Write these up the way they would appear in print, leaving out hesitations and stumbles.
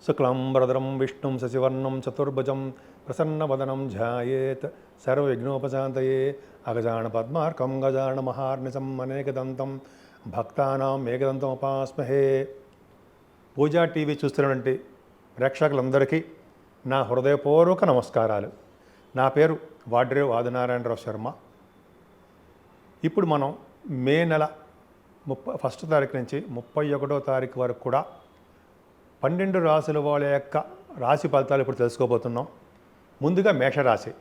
శుక్లాంబరధరం విష్ణుం శశివర్ణం చతుర్భుజం ప్రసన్నవదనం ధ్యాయేత్ సర్వవిఘ్నోపశాంతయే అగజాన పద్మార్కం గజాన మహార్నిశం అనేకదంతం భక్తానాం ఏకదంతం ఉపాస్మహే. పూజా టీవీ చూస్తున్నటువంటి ప్రేక్షకులందరికీ నా హృదయపూర్వక నమస్కారాలు. నా పేరు వాడ్రేవ్ ఆదినారాయణరావు శర్మ. ఇప్పుడు మనం మే నెల 1 తారీఖు నుంచి 31వ తారీఖు వరకు కూడా 12 రాశుల వాళ్ళ యొక్క రాశి ఫలితాలు ఇప్పుడు తెలుసుకోబోతున్నాం. ముందుగా మేషరాశి.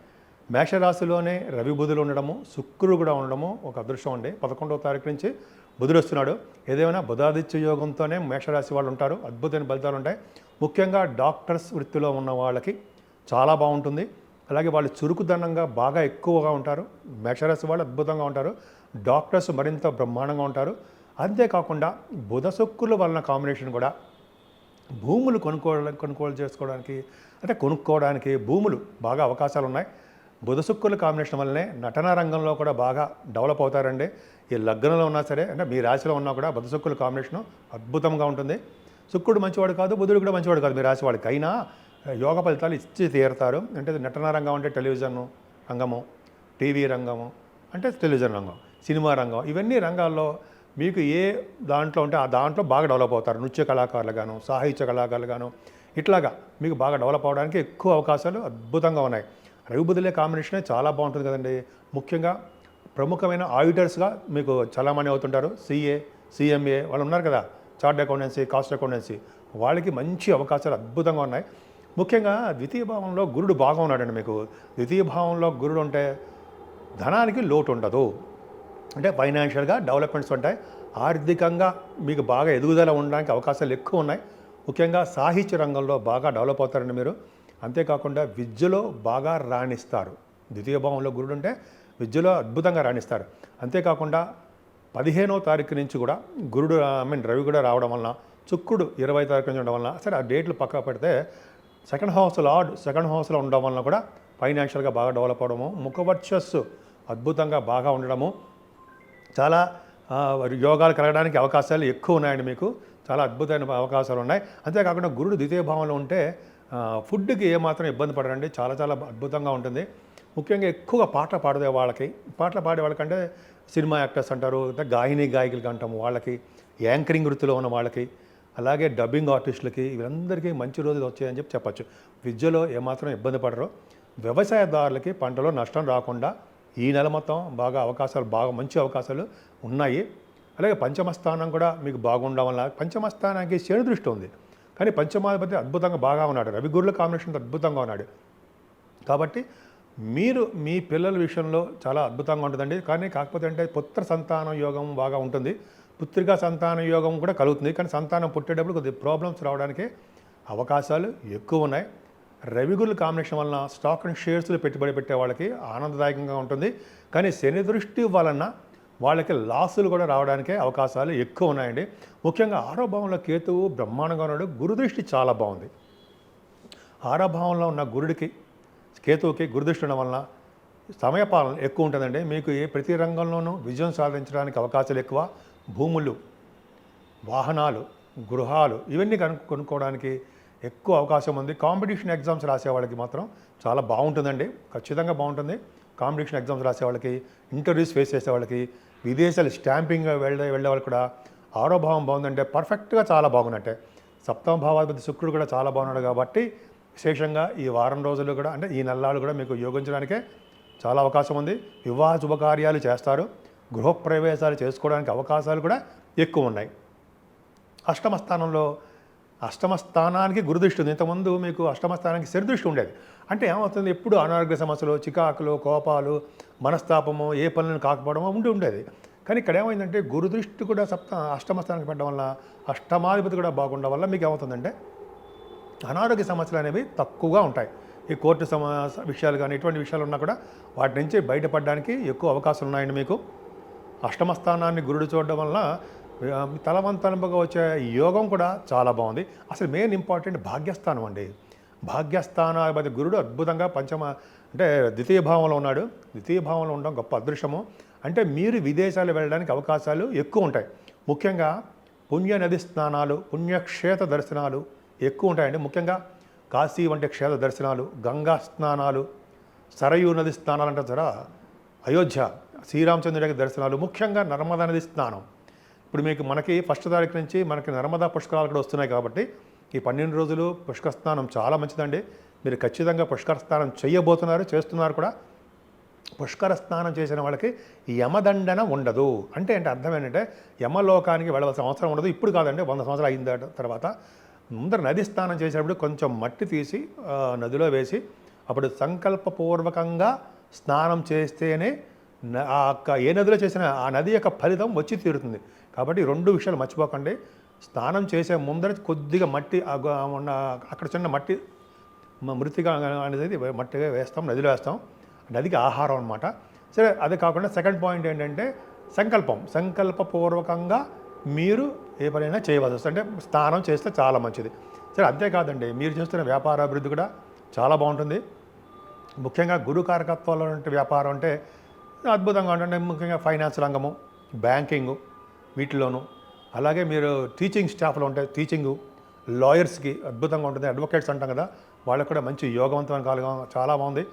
మేషరాశిలోనే రవి బుధులు ఉండడము, శుక్రుడు కూడా ఉండడము ఒక అదృష్టం అండి. 11వ తారీఖు నుంచి బుధుడు వస్తున్నాడు. ఏదేమైనా బుధాదిత్య యోగంతోనే మేషరాశి వాళ్ళు ఉంటారు. అద్భుతమైన ఫలితాలు ఉంటాయి. ముఖ్యంగా డాక్టర్స్ వృత్తిలో ఉన్న వాళ్ళకి చాలా బాగుంటుంది. అలాగే వాళ్ళు చురుకుదనంగా బాగా ఎక్కువగా ఉంటారు. మేషరాశి వాళ్ళు అద్భుతంగా ఉంటారు. డాక్టర్స్ మరింత బ్రహ్మాండంగా ఉంటారు. అంతేకాకుండా బుధ శుక్రుల వలన కాంబినేషన్ కూడా భూములు కొనుగోలు చేసుకోవడానికి అంటే కొనుక్కోవడానికి భూములు బాగా అవకాశాలు ఉన్నాయి. బుధ శుక్రుల కాంబినేషన్ వల్లనే నటనా రంగంలో కూడా బాగా డెవలప్ అవుతారండి. ఈ లగ్నంలో ఉన్నా సరే అంటే మీ రాశిలో ఉన్నా కూడా బుధ శుక్రుల కాంబినేషను అద్భుతంగా ఉంటుంది. శుక్రుడు మంచివాడు కాదు, బుధుడు కూడా మంచివాడు కాదు మీ రాశి వాడికి. అయినా యోగ ఫలితాలు ఇచ్చి తీరుతారు. అంటే నటనా రంగం అంటే టెలివిజన్ రంగము, టీవీ రంగము అంటే టెలివిజన్ రంగం, సినిమా రంగం, ఇవన్నీ రంగాల్లో మీకు ఏ దాంట్లో ఉంటే ఆ దాంట్లో బాగా డెవలప్ అవుతారు. నృత్య కళాకారులు గాను, సాహిత్య కళాకారులు గాను, ఇట్లాగా మీకు బాగా డెవలప్ అవడానికి ఎక్కువ అవకాశాలు అద్భుతంగా ఉన్నాయి. రవి బుధులే కాంబినేషనే చాలా బాగుంటుంది కదండి. ముఖ్యంగా ప్రముఖమైన ఆడిటర్స్గా మీకు చాలామంది అవుతుంటారు. సిఏ, సిఎంఏ వాళ్ళు ఉన్నారు కదా, చార్ట్ అకౌంటెన్సీ, కాస్ట్ అకౌంటెన్సీ, వాళ్ళకి మంచి అవకాశాలు అద్భుతంగా ఉన్నాయి. ముఖ్యంగా ద్వితీయ భావంలో గురుడు బాగా ఉన్నాడండి. మీకు ద్వితీయ భావంలో గురుడు ఉంటే ధనానికి లోటు ఉండదు. అంటే ఫైనాన్షియల్గా డెవలప్మెంట్స్ ఉంటాయి. ఆర్థికంగా మీకు బాగా ఎదుగుదల ఉండడానికి అవకాశాలు ఎక్కువ ఉన్నాయి. ముఖ్యంగా సాహిత్య రంగంలో బాగా డెవలప్ అవుతారండి మీరు. అంతేకాకుండా విద్యలో బాగా రాణిస్తారు. ద్వితీయ భావంలో గురుడు ఉంటే విద్యలో అద్భుతంగా రాణిస్తారు. అంతేకాకుండా 15వ తారీఖు నుంచి కూడా గురుడు రవి కూడా రావడం వలన, శుక్రుడు 20వ తారీఖు నుంచి ఉండడం వలన, సరే ఆ డేట్లు పక్కన పెడితే సెకండ్ హౌస్లో ఉండడం వలన కూడా ఫైనాన్షియల్గా బాగా డెవలప్ అవడము, ముఖవర్చస్సు అద్భుతంగా బాగా ఉండడము, చాలా యోగాలు కలగడానికి అవకాశాలు ఎక్కువ ఉన్నాయండి. మీకు చాలా అద్భుతమైన అవకాశాలు ఉన్నాయి. అంతేకాకుండా గురుడు ద్వితీయ భావంలో ఉంటే ఫుడ్కి ఏమాత్రం ఇబ్బంది పడరండి. చాలా చాలా అద్భుతంగా ఉంటుంది. ముఖ్యంగా ఎక్కువగా పాటలు పాడే వాళ్ళకంటే సినిమా యాక్టర్స్ అంటారు, గాయకులకి అంటాము, వాళ్ళకి యాంకరింగ్ వృత్తిలో ఉన్న వాళ్ళకి, అలాగే డబ్బింగ్ ఆర్టిస్టులకి, వీళ్ళందరికీ మంచి రోజులు వచ్చాయని చెప్పచ్చు. విద్యలో ఏమాత్రం ఇబ్బంది పడరు. వ్యవసాయదారులకి పంటలో నష్టం రాకుండా ఈ నెల మొత్తం బాగా మంచి అవకాశాలు ఉన్నాయి. అలాగే పంచమ స్థానం కూడా మీకు బాగుండడం వల్ల, పంచమ స్థానానికి శని దృష్టి ఉంది, కానీ పంచమాధిపతి అద్భుతంగా బాగా ఉన్నాడు. రవి గురుల కాంబినేషన్ అద్భుతంగా ఉన్నాడు. కాబట్టి మీరు మీ పిల్లల విషయంలో చాలా అద్భుతంగా ఉంటుందండి. కానీ కాకపోతే అంటే పుత్ర సంతాన యోగం బాగా ఉంటుంది, పుత్రికా సంతాన యోగం కూడా కలుగుతుంది. కానీ సంతానం పుట్టేటప్పుడు కొద్దిగా ప్రాబ్లమ్స్ రావడానికి అవకాశాలు ఎక్కువ ఉన్నాయి. రవిగురుల కాంబినేషన్ వలన స్టాక్ అండ్ షేర్స్లో పెట్టుబడి పెట్టే వాళ్ళకి ఆనందదాయకంగా ఉంటుంది. కానీ శని దృష్టి వలన వాళ్ళకి లాసులు కూడా రావడానికే అవకాశాలు ఎక్కువ ఉన్నాయండి. ముఖ్యంగా 6వ భావంలో కేతువు బ్రహ్మాండంగా ఉన్నాడు. గురుదృష్టి చాలా బాగుంది. 6వ భావంలో ఉన్న కేతువుకి గురుదృష్టి ఉండడం వలన సమయపాలన ఎక్కువ ఉంటుందండి. మీకు ప్రతి రంగంలోనూ విజయం సాధించడానికి అవకాశాలు ఎక్కువ. భూములు, వాహనాలు, గృహాలు ఇవన్నీ కొనుక్కోవడానికి ఎక్కువ అవకాశం ఉంది. కాంపిటీషన్ ఎగ్జామ్స్ రాసే వాళ్ళకి మాత్రం చాలా బాగుంటుందండి, ఖచ్చితంగా బాగుంటుంది. కాంపిటీషన్ ఎగ్జామ్స్ రాసే వాళ్ళకి, ఇంటర్వ్యూస్ ఫేస్ చేసే వాళ్ళకి, విదేశాలు స్టాంపింగ్ వెళ్ళే వాళ్ళకి కూడా 6వ భావం బాగుందంటే పర్ఫెక్ట్గా చాలా బాగున్నట్టే. 7వ భావాధిపతి శుక్రుడు కూడా చాలా బాగున్నాడు. కాబట్టి విశేషంగా ఈ వారం రోజులు కూడా అంటే ఈ నెలలు కూడా మీకు యోగించడానికే చాలా అవకాశం ఉంది. వివాహ శుభకార్యాలు చేస్తారు. గృహప్రవేశాలు చేసుకోవడానికి అవకాశాలు కూడా ఎక్కువ ఉన్నాయి. అష్టమ స్థానానికి గురుదృష్టి ఉంది. ఇంతకుముందు మీకు అష్టమ స్థానానికి శని దృష్టి ఉండేది. అంటే ఏమవుతుంది, ఎప్పుడు అనారోగ్య సమస్యలు, చికాకులు, కోపాలు, మనస్తాపము, ఏ పనులను కాకపోవడమో ఉండేది. కానీ ఇక్కడ ఏమైందంటే గురుదృష్టి కూడా అష్టమ స్థానానికి పెట్టడం వల్ల, అష్టమాధిపతి కూడా బాగుండడం వల్ల మీకు ఏమవుతుందంటే అనారోగ్య సమస్యలు అనేవి తక్కువగా ఉంటాయి. ఈ కోర్టు విషయాలు కానీ ఇటువంటి విషయాలు ఉన్నా కూడా వాటి నుంచి బయటపడడానికి ఎక్కువ అవకాశాలు ఉన్నాయండి. మీకు అష్టమ స్థానాన్ని గురుడు చూడడం వల్ల తలవంతనపుగా వచ్చే యోగం కూడా చాలా బాగుంది. అసలు మెయిన్ ఇంపార్టెంట్ భాగ్యస్థానం అండి. భాగ్యస్థానాధిపతి గురుడు అద్భుతంగా అంటే ద్వితీయ భావంలో ఉన్నాడు. ద్వితీయ భావంలో ఉండడం గొప్ప అదృష్టము. అంటే మీరు విదేశాలు వెళ్ళడానికి అవకాశాలు ఎక్కువ ఉంటాయి. ముఖ్యంగా పుణ్య నది స్నానాలు, పుణ్యక్షేత్ర దర్శనాలు ఎక్కువ ఉంటాయండి. ముఖ్యంగా కాశీ వంటి క్షేత్ర దర్శనాలు, గంగా స్నానాలు, సరయూ నది స్నానాలు అంటారు కదా, అయోధ్య శ్రీరామచంద్రుడి యొక్క దర్శనాలు, ముఖ్యంగా నర్మదా నది స్నానం. ఇప్పుడు మీకు మనకి 1 తారీఖు నుంచి మనకి నర్మదా పుష్కరాలు కూడా వస్తున్నాయి కాబట్టి ఈ 12 రోజులు పుష్కర స్నానం చాలా మంచిదండి. మీరు ఖచ్చితంగా పుష్కర స్నానం చేయబోతున్నారు, చేస్తున్నారు కూడా. పుష్కర స్నానం చేసిన వాళ్ళకి యమదండన ఉండదు. అంటే అర్థం ఏంటంటే యమలోకానికి వెళ్ళవలసిన అవసరం ఉండదు. ఇప్పుడు కాదండి, 100 సంవత్సరాలు అయిన తర్వాత ముందర నది స్నానం చేసేటప్పుడు కొంచెం మట్టి తీసి నదిలో వేసి అప్పుడు సంకల్పపూర్వకంగా స్నానం చేస్తేనే ఏ నదిలో చేసినా ఆ నది యొక్క ఫలితం వచ్చి తీరుతుంది. కాబట్టి 2 విషయాలు మర్చిపోకండి. స్నానం చేసే ముందర కొద్దిగా మట్టి అక్కడ చిన్న మట్టి మృతిగా అనేది మట్టిగా వేస్తాం, నదిలో వేస్తాం. నదికి ఆహారం అనమాట. సరే, అదే కాకుండా సెకండ్ పాయింట్ ఏంటంటే సంకల్పపూర్వకంగా మీరు ఏ పనైనా చేయవలసి వస్తుంది. అంటే స్నానం చేస్తే చాలా మంచిది. సరే, అంతేకాదండి, మీరు చేస్తున్న వ్యాపార అభివృద్ధి కూడా చాలా బాగుంటుంది. ముఖ్యంగా గురు కారకత్వాలు అంటే వ్యాపారం అంటే అద్భుతంగా ఉంటుంది. ముఖ్యంగా ఫైనాన్స్ రంగము, బ్యాంకింగు వీటిలోనూ, అలాగే మీరు టీచింగ్ స్టాఫ్లో ఉంటే టీచింగు, లాయర్స్కి అద్భుతంగా ఉంటుంది. అడ్వకేట్స్ అంటాం కదా, వాళ్ళకు కూడా మంచి యోగవంతమైన కాలం చాలా బాగుంది.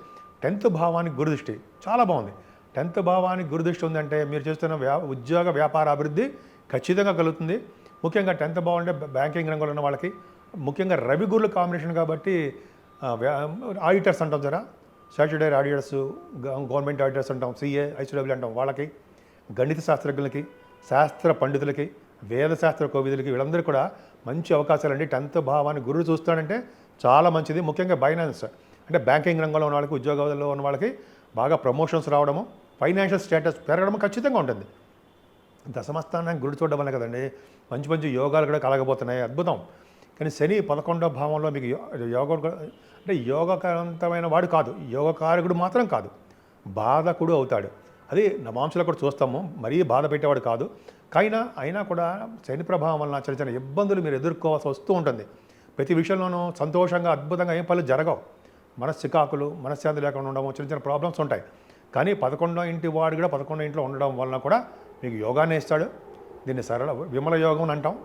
10th భావానికి గురుదృష్టి చాలా బాగుంది. 10th భావానికి గురుదృష్టి ఉందంటే మీరు చేస్తున్న ఉద్యోగ వ్యాపార అభివృద్ధి ఖచ్చితంగా కలుగుతుంది. ముఖ్యంగా 10th భావం అంటే బ్యాంకింగ్ రంగంలో ఉన్న వాళ్ళకి, ముఖ్యంగా రవి గురుల కాంబినేషన్ కాబట్టి ఆడిటర్స్ అంటాం జరా, స్టాట్యూటరీ ఆడిటర్స్, గవర్నమెంట్ ఆడిటర్స్ అంటాం, సిఏ, ఐసిడబ్ల్యూ అంటాం వాళ్ళకి, గణిత శాస్త్రజ్ఞులకి, శాస్త్ర పండితులకి, వేదశాస్త్ర కోవిదులకి, వీళ్ళందరూ కూడా మంచి అవకాశాలండి. 10th భావాన్ని గురువు చూస్తాడంటే చాలా మంచిది. ముఖ్యంగా ఫైనాన్స్ అంటే బ్యాంకింగ్ రంగంలో ఉన్న వాళ్ళకి, ఉద్యోగాల్లో ఉన్న వాళ్ళకి బాగా ప్రమోషన్స్ రావడము, ఫైనాన్షియల్ స్టేటస్ పెరగడం ఖచ్చితంగా ఉంటుంది. దశమస్థానానికి గురి చూడడం వల్ల కదండి మంచి మంచి యోగాలు కూడా కలగబోతున్నాయి. అద్భుతం. కానీ శని 11వ భావంలో మీకు యోగం అంటే యోగకారంతమైన వాడు కాదు, యోగకారకుడు మాత్రం కాదు, బాధకుడు అవుతాడు. అది నవాంశలో కూడా చూస్తాము, మరీ బాధ పెట్టేవాడు కాదు. అయినా కూడా శని ప్రభావం వలన చిన్న చిన్న ఇబ్బందులు మీరు ఎదుర్కోవాల్సి వస్తూ ఉంటుంది. ప్రతి విషయంలోనూ సంతోషంగా అద్భుతంగా ఏం పనులు జరగవు. మనశ్చికాకులు, మనశ్శాంతి లేకుండా ఉండడం, చిన్న చిన్న ప్రాబ్లమ్స్ ఉంటాయి. కానీ 11వ ఇంటి వాడు కూడా 11వ ఇంట్లో ఉండడం వలన కూడా మీకు యోగాన్ని ఇస్తాడు. దీన్ని విమల యోగం అంటాం.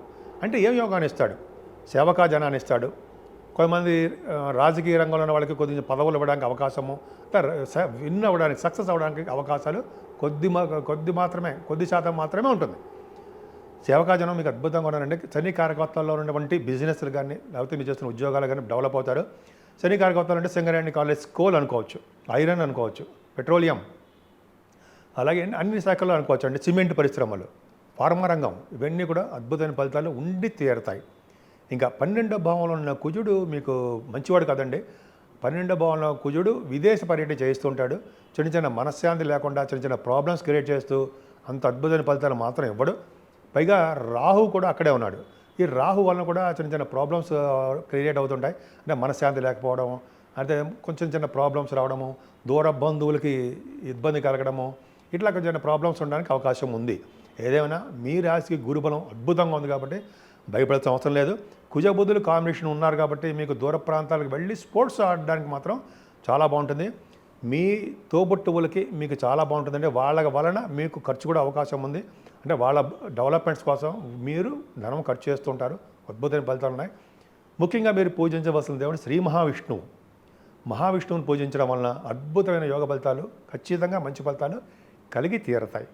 అంటే ఏం యోగాన్ని ఇస్తాడు? సేవకా జనాన్ని ఇస్తాడు. కొంతమంది రాజకీయ రంగంలో ఉన్న వాళ్ళకి కొద్దిగా పదవులు ఇవ్వడానికి అవకాశము, విన్ అవ్వడానికి, సక్సెస్ అవ్వడానికి అవకాశాలు కొద్ది శాతం మాత్రమే ఉంటుంది. సేవకా జనం మీకు అద్భుతంగా ఉన్నారంటే శని కారకత్వాల్లో ఉన్నటువంటి బిజినెస్లు కానీ, లేకపోతే మీరు చేస్తున్న ఉద్యోగాలు కానీ డెవలప్ అవుతారు. శని కారకత్వాలు అంటే సింగరేణి కాలేజ్, కోల్ అనుకోవచ్చు, ఐరన్ అనుకోవచ్చు, పెట్రోలియం, అలాగే అన్ని శాఖల్లో అనుకోవచ్చు అండి, సిమెంట్ పరిశ్రమలు, ఫార్మా రంగం, ఇవన్నీ కూడా అద్భుతమైన ఫలితాలు ఉండి తీరుతాయి. ఇంకా 12వ భావంలో ఉన్న కుజుడు మీకు మంచివాడు కదండి. 12వ భావంలో కుజుడు విదేశ పర్యటన చేస్తుంటాడు. చిన్న చిన్న మనశ్శాంతి లేకుండా చిన్న చిన్న ప్రాబ్లమ్స్ క్రియేట్ చేస్తూ అంత అద్భుతమైన ఫలితాలు మాత్రం ఇవ్వడు. పైగా రాహు కూడా అక్కడే ఉన్నాడు. ఈ రాహు వలన కూడా చిన్న చిన్న ప్రాబ్లమ్స్ క్రియేట్ అవుతుంటాయి. అంటే మనశ్శాంతి లేకపోవడం, అంటే కొంచెం చిన్న ప్రాబ్లమ్స్ రావడము, దూర బంధువులకి ఇబ్బంది కలగడము, ఇట్లా కొంచెం చిన్న ప్రాబ్లమ్స్ ఉండడానికి అవకాశం ఉంది. ఏదేమైనా మీ రాశికి గురుబలం అద్భుతంగా ఉంది కాబట్టి భయపడాల్సిన అవసరం లేదు. కుజబుధులు కాంబినేషన్ ఉన్నారు కాబట్టి మీకు దూర ప్రాంతాలకు వెళ్ళి స్పోర్ట్స్ ఆడడానికి మాత్రం చాలా బాగుంటుంది. మీ తోబుట్టువులకి మీకు చాలా బాగుంటుందంటే వాళ్ళ వలన మీకు ఖర్చు కూడా అవకాశం ఉంది. అంటే వాళ్ళ డెవలప్మెంట్స్ కోసం మీరు ధనం ఖర్చు చేస్తుంటారు. అద్భుతమైన ఫలితాలు ఉన్నాయి. ముఖ్యంగా మీరు పూజించవలసిన దేవుడు శ్రీ మహావిష్ణువు. మహావిష్ణువుని పూజించడం వలన అద్భుతమైన యోగ ఫలితాలు, ఖచ్చితంగా మంచి ఫలితాలు కలిగి తీరతాయి.